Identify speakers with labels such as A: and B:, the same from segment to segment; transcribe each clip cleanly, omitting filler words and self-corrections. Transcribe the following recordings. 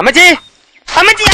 A: അമ്മച്ചി അമ്മച്ചി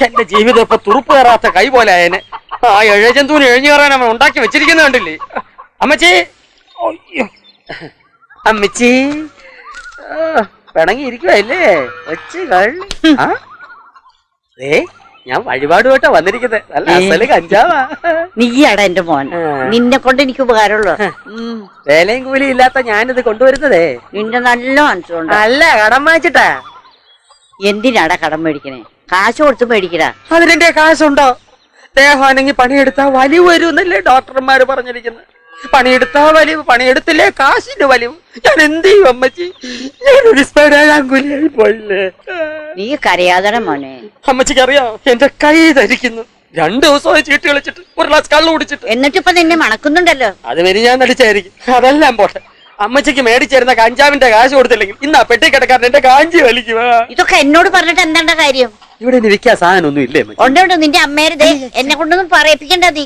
A: എന്റെ ജീവിതം ഇപ്പൊ തുറുപ്പ് കയറാത്ത കൈ പോലെ ആയനെ. ആ എഴജന്തുവിന് എഴിഞ്ഞു കയറാൻ അവൻ ഉണ്ടാക്കി വെച്ചിരിക്കുന്ന കണ്ടില്ലേ അമ്മച്ചി. അമ്മച്ചി പിണങ്ങിയിരിക്കുവല്ലേ വെച്ച് കള്ളി. ഞാൻ വഴിപാടുമായിട്ടാ വന്നിരിക്കുന്നത്. നല്ല അസല് കഞ്ചാവാ.
B: നീയാടാ എന്റെ മോൻ, നിന്നെ കൊണ്ട് എനിക്ക് ഉപകാരമുള്ളൂ.
A: വേലയും കൂലിയും ഇല്ലാത്ത ഞാനിത് കൊണ്ടുവരുന്നതേ
B: നിന്റെ നല്ല മനസ്സുണ്ട്.
A: അല്ല കടം വാങ്ങിച്ചിട്ടാ.
B: എന്തിനാടാ കടം മേടിക്കണേ? കാശ് കൊടുത്ത് മേടിക്കടാ.
A: അതിനെന്റെ കാശുണ്ടോ? ദേഹാണെങ്കിൽ പണിയെടുത്താ വലിവ് വരുമെന്നല്ലേ ഡോക്ടർമാര് പറഞ്ഞിരിക്കുന്നത്. പണിയെടുത്താ വലിവ്, പണിയെടുത്തില്ലേ കാശിന്റെ വലിവ്. ഞാൻ എന്ത് ചെയ്യും അമ്മച്ചി? ഞാനൊരു സ്പെരാങ്കുലിയായി പോയില്ലേ.
B: നീ കരയാതെ മോനെ.
A: അമ്മച്ചിക്ക് അറിയാം എന്റെ കൈ ധരിക്കുന്നു. 2 ദിവസമായി ചീട്ട് കളിച്ചിട്ട് 1 ഗ്ലാസ് കള്ളു കുടിച്ചിട്ട്.
B: എന്നിട്ടിപ്പൊ നിന്നെ മണക്കുന്നുണ്ടല്ലോ.
A: അത് വരി ഞാൻ നടിച്ചായിരിക്കും. അതെല്ലാം പോട്ടെ. അമ്മച്ചിക്ക് മേടിച്ചിരുന്ന കഞ്ചാവിന്റെ കാശ് കൊടുത്തില്ലെങ്കിൽ ഇന്നാ പെട്ടിക്കിടക്കാരൻ എന്റെ കാഞ്ചി വലിക്കുക.
B: ഇതൊക്കെ എന്നോട് പറഞ്ഞിട്ട് എന്താണ്ട കാര്യം?
A: ഇവിടെ വിൽക്കാൻ സാധനം ഒന്നും ഇല്ലേ?
B: ഉണ്ടോ നിന്റെ അമ്മേരതേ എന്നെ കൊണ്ടൊന്നും പറയിപ്പിക്കണ്ട. നീ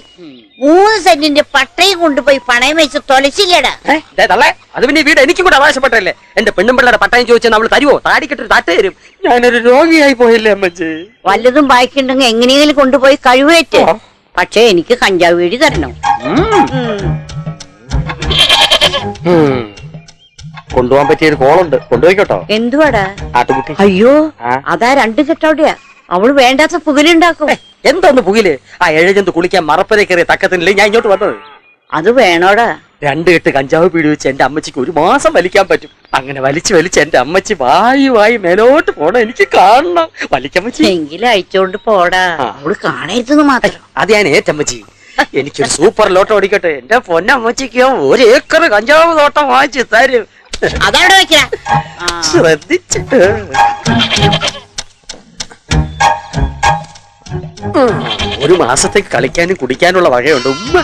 B: 3 സെന്റിന്റെ പട്ടയും കൊണ്ടുപോയി പണയം വെച്ച് തൊലച്ചില്ലേടാ.
A: അത് പിന്നെ വീട് എനിക്കും കൂടെ അവകാശപ്പെട്ടല്ലേ. എന്റെ പെണ്ണും പിള്ളേരുടെ പട്ടയം ചോദിച്ചാൽ അവള് തരുവോ? താടിക്കെട്ടൊരു തട്ട് തരും. ഞാനൊരു രോഗിയായി പോയില്ലേ അമ്മച്ചി.
B: വല്ലതും ബാക്കിയുണ്ടെങ്കിൽ എങ്ങനെയെങ്കിലും കൊണ്ടുപോയി കഴിവേറ്റ്. പക്ഷെ എനിക്ക് കഞ്ചാവ് വീടി തരണം.
A: കൊണ്ടുപോകാൻ പറ്റിയൊരു കോളുണ്ട്, കൊണ്ടുപോയിക്കോട്ടോ.
B: എന്തുവാടാ?
A: ആട്ടുകുട്ടി.
B: അയ്യോ അതാ 2 കെട്ടവിടെയാ. അവള് വേണ്ടാത്ത പുകലുണ്ടാക്കും.
A: എന്തോന്ന് പുകില്? ആ എഴജന്ത് കുളിക്കാൻ മറപ്പരെ കയറിയ തക്കത്തിനല്ലേ ഞാൻ ഇങ്ങോട്ട് വന്നത്.
B: അത് വേണോടാ.
A: 2 കെട്ട് കഞ്ചാവ് പീടി വെച്ച് എന്റെ അമ്മച്ചിക്ക് 1 മാസം വലിക്കാൻ പറ്റും. അങ്ങനെ വലിച്ച് എന്റെ അമ്മച്ചി വായി മേലോട്ട് പോണം. എനിക്ക് കാണണം. വലിക്കമ്മച്ചി
B: എങ്കിലും അയച്ചോണ്ട് പോടാ. അവള് കാണരുതെന്ന് മാത്രം.
A: അത് ഞാൻ ഏറ്റമ്മച്ചി. എനിക്കൊരു സൂപ്പർ ലോട്ടം ഓടിക്കട്ടെ. എന്റെ പൊന്നമ്മച്ചിക്കോ 1 ഏക്കർ കഞ്ചാവ് തോട്ടം വാങ്ങിച്ച് തരും.
B: അതവിടെ വെക്കാ.
A: ശ്രദ്ധിച്ചിട്ട് 1 മാസത്തേക്ക് കളിക്കാനും കുടിക്കാനുള്ള വകയുണ്ട്. ഉമ്മ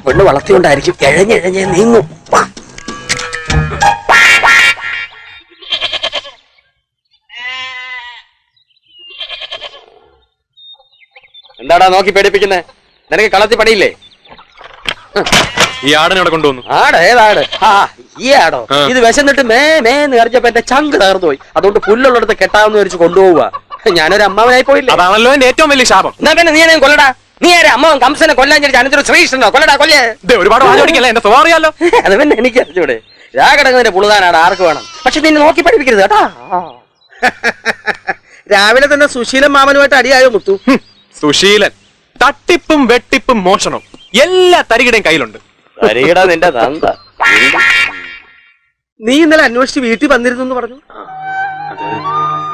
A: പെണ്ണ് വളർത്തിയോണ്ടായിരിക്കും എഴഞ്ഞെഴഞ്ഞ് നീങ്ങും. എന്താടാ നോക്കി പേടിപ്പിക്കുന്നേ? നിനക്ക് കളത്തി പണിയില്ലേ?
C: ഈ ആടിനെ അവിടെ കൊണ്ടുവന്നു.
A: ആട് ഏതാട്? ഈ ആടോ? ഇത് വിശന്നിട്ട് മേന്ന് കറിച്ചപ്പോ എന്റെ ചങ്ക് തകർന്നു പോയി. അതുകൊണ്ട് പുല്ലുള്ളിടത്ത് കെട്ടാമെന്ന് വിചാരിച്ച് കൊണ്ടുപോവുക. ഞാനൊരു അമ്മാവനായി പോയില്ലേ.
C: അതാണല്ലോ എന്റെ ഏറ്റവും വലിയ ശാപം.
A: എന്നാ പിന്നെ നീ എന്നെ കൊല്ലടാ. നീ ആരെ അമ്മാവൻ കംസനെ കൊല്ലാൻ അനന്തൊരു ശ്രീകൃഷ്ണനോ? കൊല്ലടാ കൊല്ലേ.
C: ഒരുപാട് വാചോടിക്കല്ലേ, എന്റെ സ്വഭാവം അറിയാലോ.
A: അത് പിന്നെ എനിക്ക് അറിഞ്ഞൂടെ. രാഗടങ്ങുന്നതിന്റെ പുളുതാനാണ് ആർക്ക് വേണം. പക്ഷെ നിന്നെ നോക്കി പഠിപ്പിക്കരുത് കേട്ടാ. രാവിലെ തന്നെ സുശീലൻ മാമനുമായിട്ട് അടിയായോ മുത്തു?
C: സുശീലൻ തട്ടിപ്പും വെട്ടിപ്പും മോഷണവും എല്ലാ തരികിടയും കയ്യിലുണ്ട്.
A: നിന്റെ തന്ത. നീ ഇന്നലെ അന്വേഷിച്ച് വീട്ടിൽ വന്നിരുന്നു പറഞ്ഞു.
C: അത്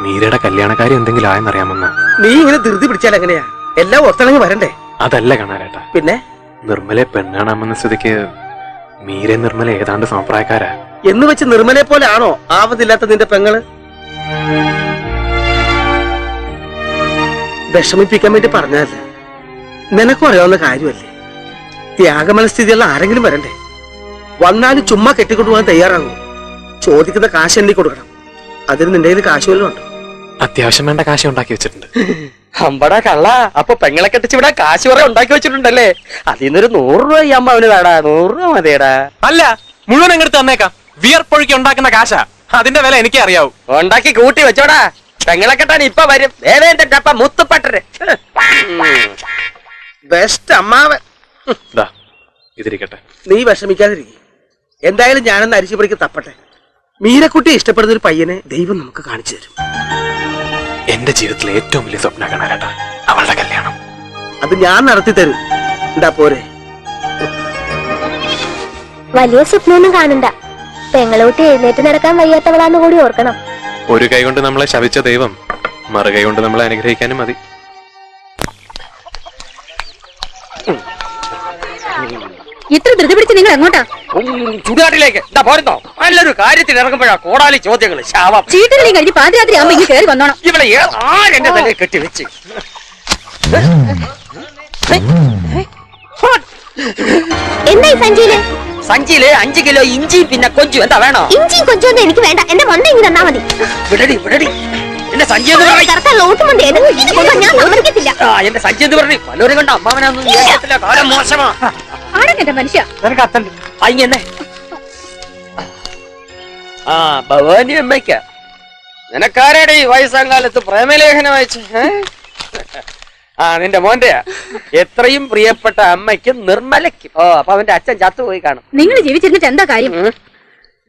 C: മീരയുടെ കല്യാണക്കാരി എന്തെങ്കിലും ആയെന്നറിയാമെന്ന.
A: നീ ഇങ്ങനെ ധൃതി പിടിച്ചാൽ എങ്ങനെയാ? എല്ലാം ഒത്തിണങ്ങി വരണ്ടേ?
C: അതല്ല കാണാരേട്ടാ.
A: പിന്നെ
C: നിർമ്മലെ പെണ്ണാണെന്ന സ്ഥിതിക്ക് മീര നിർമ്മല ഏതാണ്ട് സമപ്രായക്കാരാ.
A: എന്ന് വെച്ച് നിർമ്മലെ പോലെ ആണോ ആവതില്ലാത്ത നിന്റെ പെങ്ങള്? വിഷമിപ്പിക്കാൻ വേണ്ടി പറഞ്ഞതല്ല, നിനക്കും അറിയാവുന്ന കാര്യമല്ലേ. ത്യാഗമനസ്ഥിതിയുള്ള ആരെങ്കിലും വരണ്ടേ? വന്നാലും ചുമ്മാ കെട്ടിക്കൊണ്ടുപോകാൻ തയ്യാറാകും. ചോദിക്കുന്ന കാശ് എണ്ണി കൊടുക്കണം. അതിന് നിന്റെ കയ്യിൽ കാശ് വല്ലതും ഉണ്ടോ?
C: അത്യാവശ്യം വേണ്ട കാശ് ഉണ്ടാക്കി വെച്ചിട്ടുണ്ട്.
A: അമ്പടാ കള്ള. അപ്പൊ പെങ്ങളെ കെട്ടിച്ച് ഇവിടെ കാശ് കുറെ ഉണ്ടാക്കി വെച്ചിട്ടുണ്ടല്ലേ? അതിന്നൊരു 100 രൂപ ഈ അമ്മാവന് വേടാ. 100 രൂപ മതിയടാ.
C: അല്ല, മുഴുവൻ എങ്ങടുത്ത് തന്നേക്കാം. വിയർപ്പൊഴുക്കി ഉണ്ടാക്കുന്ന കാശാ. അതിന്റെ വില എനിക്കേ അറിയാവൂ.
A: ഉണ്ടാക്കി കൂട്ടി വെച്ചോടാ. പെങ്ങളെ കെട്ടാൻ ഇപ്പൊ വരും. ദേവേന്ദ്രപ്പ മുത്തുപ്പട്ടര് ബെസ്റ്റ് അമ്മാവൻ.
C: ഇതിരിക്കട്ടെ.
A: നീ വിഷമിക്കാതിരിക്കും. എന്തായാലും ഞാനെന്ന് അരിശുപടിക്ക് തപ്പട്ടെ. മീരക്കുട്ടി ഇഷ്ടപ്പെടുന്ന ഒരു പയ്യനെ ദൈവം നമുക്ക് കാണിച്ചു തരും.
C: എന്റെ ജീവിതത്തിലെ ഏറ്റവും വലിയ സ്വപ്ന കാണാനാട്ടാ അവളുടെ കല്യാണം.
A: അത് ഞാൻ നടത്തി തരും. എന്താ പോരെ?
D: വലിയ സ്വപ്നമൊന്നും കാണണ്ട. പെങ്ങളോട്ട് എഴുന്നേറ്റ് നടക്കാൻ വയ്യാത്തവളാന്ന് കൂടി ഓർക്കണം.
C: ഒരു കൈ കൊണ്ട് നമ്മളെ ശപിച്ച ദൈവം മറുകൈ കൊണ്ട് നമ്മളെ അനുഗ്രഹിക്കാനും മതി.
D: ഇത്ര ധൃതി പിടിച്ച് നിങ്ങൾ എങ്ങോട്ടാ?
A: ചുടുകാട്ടിലേക്ക്. എന്താ പോരുന്നോ? നല്ലൊരു കാര്യത്തിന് ഇറങ്ങുമ്പോഴാ കോടാലി ചോദ്യങ്ങൾ. ശാപം.
D: ചീട്ടുകളി കഴിഞ്ഞ് പാതിരാത്രി ആവുമ്പോ ഇങ്ങനെ കയറി വന്നോണം.
A: ഇവിടെ ആരെന്റെ തന്നെ കെട്ടിവെച്ച്.
D: എന്തായി സഞ്ചിയില്?
A: സഞ്ചിയില് 5 കിലോ ഇഞ്ചി പിന്നെ കൊഞ്ചു. എന്താ വേണോ?
D: ഇഞ്ചിയും കൊഞ്ചൊന്നും എനിക്ക് വേണ്ട. എന്റെ മണ്ട ഇങ്ങ് തന്നാ മതി.
A: വിടടി വിടടി. എന്റെ സഞ്ചി
D: ഞാൻ സമ്മതിക്കത്തില്ല.
A: എന്റെ സഞ്ചി എന്ന് പറഞ്ഞു പലരും കണ്ട അമ്മാവനൊന്നും കാലം മോശമാ.
E: എന്റെ മനുഷ്യ.
F: നിനക്ക് അത്തണ്ട് അയ്യന്നെ. ആ ഭവാനി അമ്മയ്ക്ക നിനക്കാരുടെ ഈ വയസ്സാം കാലത്ത് പ്രേമലേഖനം അയച്ചു? ആ നിന്റെ മോന്റെയാ. എത്രയും പ്രിയപ്പെട്ട അമ്മയ്ക്കും നിർമ്മലയ്ക്കും. ഓ അപ്പൊ അവന്റെ അച്ഛൻ ചത്തുപോയി കാണും.
E: നിങ്ങൾ ജീവിച്ചിരുന്നിട്ട് എന്താ കാര്യം?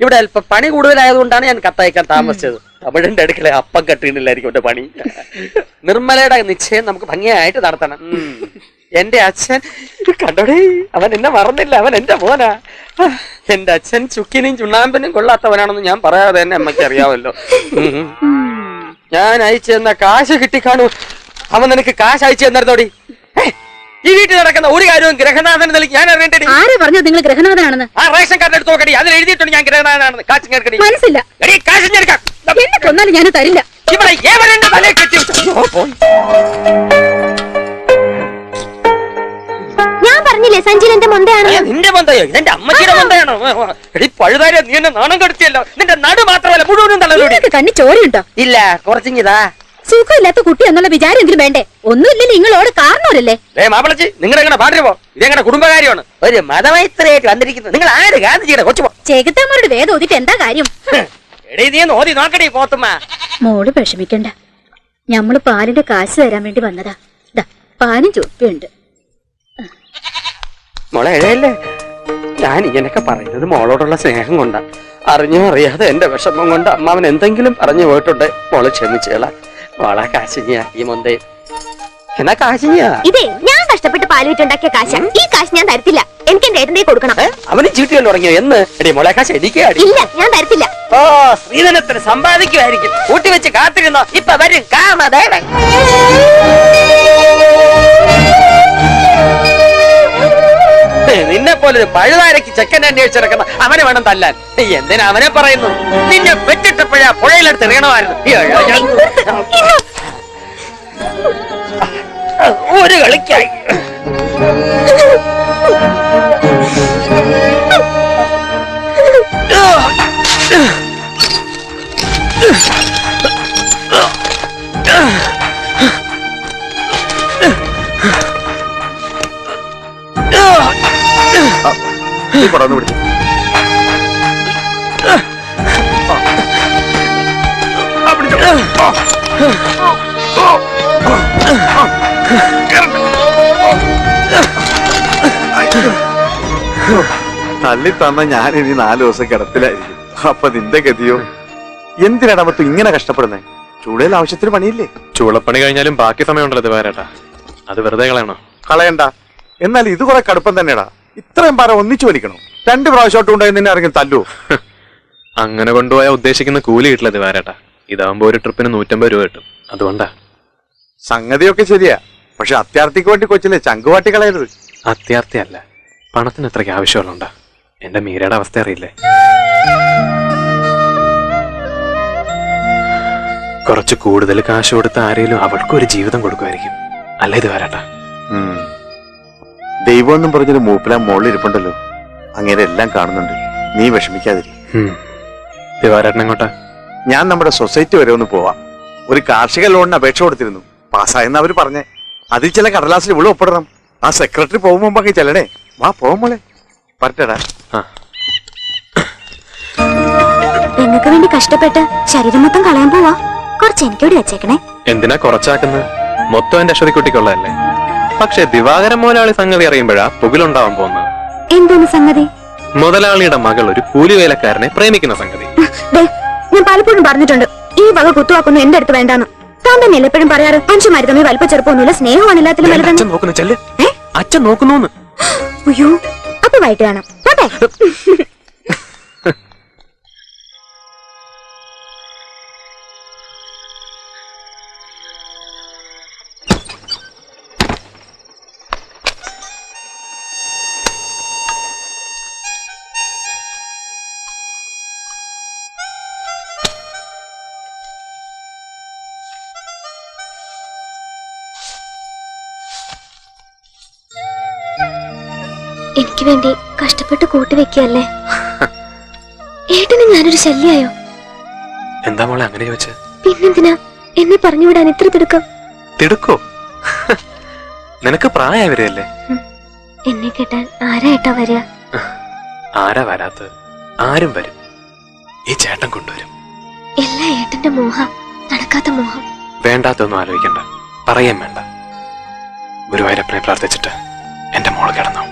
F: ഇവിടെ അല്പം പണി കൂടുതലായതുകൊണ്ടാണ് ഞാൻ കത്തയക്കാൻ താമസിച്ചത്. തമിഴിന്റെ അടുക്കള അപ്പം കെട്ടിയിട്ടില്ലായിരിക്കും എന്റെ പണി. നിർമ്മലയുടെ നിശ്ചയം നമുക്ക് ഭംഗിയായിട്ട് നടത്തണം. എന്റെ അച്ഛൻ കണ്ടോടേ, അവൻ എന്നെ മറന്നില്ല. അവൻ എന്റെ മോനാ. എന്റെ അച്ഛൻ ചുക്കിനും ചുണ്ണാമ്പിനും കൊള്ളാത്തവനാണെന്ന് ഞാൻ പറയാതെ തന്നെ അമ്മയ്ക്ക് അറിയാമല്ലോ. ഞാൻ അയച്ചു തന്ന കാശ് കിട്ടിക്കാണു. അവൻ നിനക്ക് കാശ് അയച്ചു തന്നോടി. ഈ വീട്ടിൽ നടക്കുന്ന ഒരു കാര്യവും ഗ്രഹനാഥൻ നിലയ്ക്ക് ഞാൻ അറിയേണ്ടത്.
E: ആരെ പറഞ്ഞു നിങ്ങൾ ഗ്രഹനാഥനാണെന്ന്?
F: ആ റേഷൻ കാർഡ് എടുത്ത് നോക്കടി, അതിൽ എഴുതിയിട്ടുണ്ട് ഞാൻ ഗ്രഹനാഥനാണെന്ന്. കാശ് കേൾക്കടി.
E: മനസ്സില്ല.
F: കാശ്
E: എന്നെ കൊന്നാലും ഞാൻ തരില്ല.
F: ഇവിടെ ഏവരെന്റെ തലയെ കെട്ടി
D: ഞാൻ പറഞ്ഞില്ലേ സഞ്ജിൽ എന്റെ മൊന്തയാണ്.
F: നിന്റെ മൊന്തയോ? ഇതെന്റെ അമ്മച്ചിയുടെ മൊന്തയാണോ? എടി പഴുതാരെ, നീ എന്നെ നാണം കെടുത്തിയല്ലോ. നിന്റെ നടു മാത്രമല്ല മുഴുവനും തലയിലൂടെ.
E: കണ്ണി ചോരയുണ്ടോ?
F: ഇല്ല, കുറച്ചിങ്ങിതാ.
E: സുഖമില്ലാത്ത കുട്ടി എന്നുള്ള വിചാരമെങ്കിലും വേണ്ടേ? ഒന്നുമില്ലല്ലോ, നിങ്ങളോട് കാരണമല്ലേ?
F: മാപ്പിളച്ചി, നിങ്ങളെങ്ങനെ പാടുപോ? ഇതെങ്ങനെ കുടുംബകാര്യമാണ്. ഒരു മതമൈത്രിയായിട്ട് വന്നിരിക്കുന്നത്. നിങ്ങൾ ആര് ഗാന്ധിജിയുടെ കൊച്ചുപോ?
E: ചേകത്താമാരുടെ വേദം ഓതിട്ട് എന്താ കാര്യം?
F: എടീ നീ ഓതി നോക്കടി പോത്തുമ്മ.
E: മോള് വിഷമിക്കണ്ട, ഞമ്മള് പാലിന്റെ കാശ് തരാൻ വേണ്ടി വന്നതാ. പാലും ചുപ്പിയുണ്ട്.
F: മോളെ എഴയല്ലേ, ഞാൻ ഇങ്ങനൊക്കെ പറയുന്നത് മോളോടുള്ള സ്നേഹം കൊണ്ടാ. അറിഞ്ഞോ അറിയാതെ എന്റെ വിഷമം കൊണ്ട് അമ്മാവൻ എന്തെങ്കിലും പറഞ്ഞു പോയിട്ടുണ്ട്. മോളെ ക്ഷമിച്ചേള. മോളെ കാശിഞ്ഞ ഈ മൊന്തേ എന്നാ കാശിഞ്ഞ.
D: ഇതേ ഞാൻ കഷ്ടപ്പെട്ട് പാല് വിറ്റുണ്ടാക്കിയ കാശ. ഈ കാശ് ഞാൻ തരത്തില്ല. എനിക്ക് എന്റെ ഏട്ടന്റെ കൊടുക്കണം.
F: അവന് ചീട്ടുകൾ തുടങ്ങിയോ? എന്ന് എടി മോളെ കാശ് എനിക്ക്
D: ഇല്ല, ഞാൻ തരത്തില്ല.
F: ഓ സ്ത്രീധനത്തിന് സമ്പാദിക്കുമായിരിക്കും. കൂട്ടി വെച്ച് കാത്തിരുന്നോ, ഇപ്പൊ വരും കാമദേവൻ. നിന്നെ പോലെ പഴുതാരക്ക് ചെക്കൻ അന്വേഷിച്ചിറക്കുന്ന അവനെ വേണം തല്ലാൻ. എന്തിനാ അവനെ പറയുന്നു? നിന്നെ വെച്ചിട്ടപ്പോഴാ പുഴയിലെടുത്ത് എറിയണമായിരുന്നു. ഒരു കളിക്കായി.
G: പടർന്നു പിടിച്ചു. തള്ളി തന്ന ഞാൻ ഇനി 4 ദിവസം കിടപ്പിലായിരിക്കും. അപ്പൊ നിന്റെ ഗതിയോ? എന്തിനാണ് മൊത്തം ഇങ്ങനെ കഷ്ടപ്പെടുന്നേ? ചൂളയിൽ ആവശ്യത്തിന് പണിയില്ലേ?
C: ചൂളപ്പണി കഴിഞ്ഞാലും ബാക്കി സമയമുണ്ടല്ലോ ദിവാരേട്ടാ. അത് വെറുതെ കളയണോ?
G: കളയണ്ട. എന്നാൽ ഇത് കുറെ കടുപ്പം തന്നെയാടാ. ഇത്രയും പാര ഒന്നിച്ചു വലിക്കണോ? 2 പ്രാവശ്യമായിട്ട് ഉണ്ടായി നിന്നെ ഇറങ്ങി തല്ലു.
C: അങ്ങനെ കൊണ്ടുപോയാൽ ഉദ്ദേശിക്കുന്ന കൂലി കിട്ടില്ല ദിവാരേട്ടാ. ഇതാവുമ്പോ ഒരു ട്രിപ്പിന് 150 രൂപ കിട്ടും. അതുകൊണ്ടാ.
G: സംഗതിയൊക്കെ ശരിയാ, പക്ഷെ അത്യാർത്ഥിക്ക് വേണ്ടി കൊച്ചിലെ ചങ്കുവാട്ടി കളയരുത്.
C: അത്യാർത്ഥിയല്ല, പണത്തിന് അത്രയ്ക്ക് ആവശ്യമുള്ളണ്ടാ. എന്റെ മീരയുടെ അവസ്ഥ അറിയില്ലേ? കുറച്ച് കൂടുതൽ കാശ് കൊടുത്ത ആരെങ്കിലും അവൾക്കൊരു ജീവിതം കൊടുക്കുമായിരിക്കും. അല്ലേ ദിവാരേട്ടാ?
G: ദൈവം എന്നും പറഞ്ഞൊരു മൂപ്പിലാ മോളിൽ ഇരിപ്പുണ്ടല്ലോ. അങ്ങനെ എല്ലാം കാണുന്നുണ്ട്. നീ വിഷമിക്കാതിരി.
C: ദിവാരേട്ടൻ എങ്ങോട്ടാ?
G: ഞാൻ നമ്മുടെ സൊസൈറ്റി വരെ ഒന്ന് പോവാം. ഒരു കാർഷിക ലോണിന് അപേക്ഷ കൊടുത്തിരുന്നു. പാസ്സായെന്ന് അവര് പറഞ്ഞേ. അതിൽ ചില കടലാസിൽ ഇവിടെ ഒപ്പിടണം. ആ സെക്രട്ടറി പോകും മുമ്പൊക്കെ ചെല്ലണേ. വാ പോമോളെ, പറ്റടാ.
D: നിങ്ങൾക്ക് വേണ്ടി കഷ്ടപ്പെട്ട് ശരീരം മൊത്തം കളയാൻ പോവാ. കുറച്ച് എനിക്കൂടി വെച്ചേക്കണേ.
C: എന്തിനാ കുറച്ചാക്കുന്നത്? മൊത്തം എന്റെ അശ്വതിക്കുട്ടിക്കുള്ളതല്ലേ. പക്ഷെ ദിവാകരൻ മുതലാളി സംഗതി അറിയുമ്പോഴാ പുകിലുണ്ടാവാൻ പോകുന്നത്.
D: എന്തോന്ന് സംഗതി?
C: മുതലാളിയുടെ മകൾ ഒരു കൂലി വേലക്കാരനെ പ്രേമിക്കുന്ന സംഗതി.
D: ഞാൻ പലപ്പോഴും പറഞ്ഞിട്ടുണ്ട്, ഈ വക കുത്തുവാക്കൊന്നും എന്റെ അടുത്ത് വേണ്ടാന്ന്. താൻ തന്നെ എപ്പോഴും പറയാറ് മനുഷ്യന്മാര് തമ്മിൽ വലിപ്പ ചെറുപ്പമൊന്നുമില്ല, സ്നേഹമാണ് എല്ലാത്തിലും വലുതാണ്.
C: അച്ഛൻ നോക്കുന്നു.
D: അയ്യോ, അപ്പൊ വൈകിട്ട് കാണാം. പോട്ടെ. എനിക്ക് വേണ്ടി കഷ്ടപ്പെട്ട് കൂട്ടിവെക്കല്ലേ. ഏട്ടന് ഞാനൊരു ശല്യായോ?
C: എന്താ മോളെ അങ്ങനെ ചോദിച്ചേ?
D: പിന്നെന്തിനാ എന്നെ പറഞ്ഞുവിടാൻ ഇത്ര തിടുക്കം?
C: തിടുക്കോ? നിനക്ക് പ്രായവരല്ലേ?
D: എന്നെ കേട്ടാൽ ആരാ ഏട്ടാ വരിക?
C: ആരാ വരാത്തത്? ആരും വരും. ഈ ചേട്ടൻ കൊണ്ടുവരും.
D: എല്ലാ ഏട്ടന്റെ മോഹം, നടക്കാത്ത മോഹം.
C: വേണ്ടാത്തൊന്നും ആലോചിക്കണ്ട, പറയാൻ വേണ്ട. ഗുരുവായൂരപ്പനെ പ്രാർത്ഥിച്ചിട്ട് എന്റെ മോള് കിടന്നു.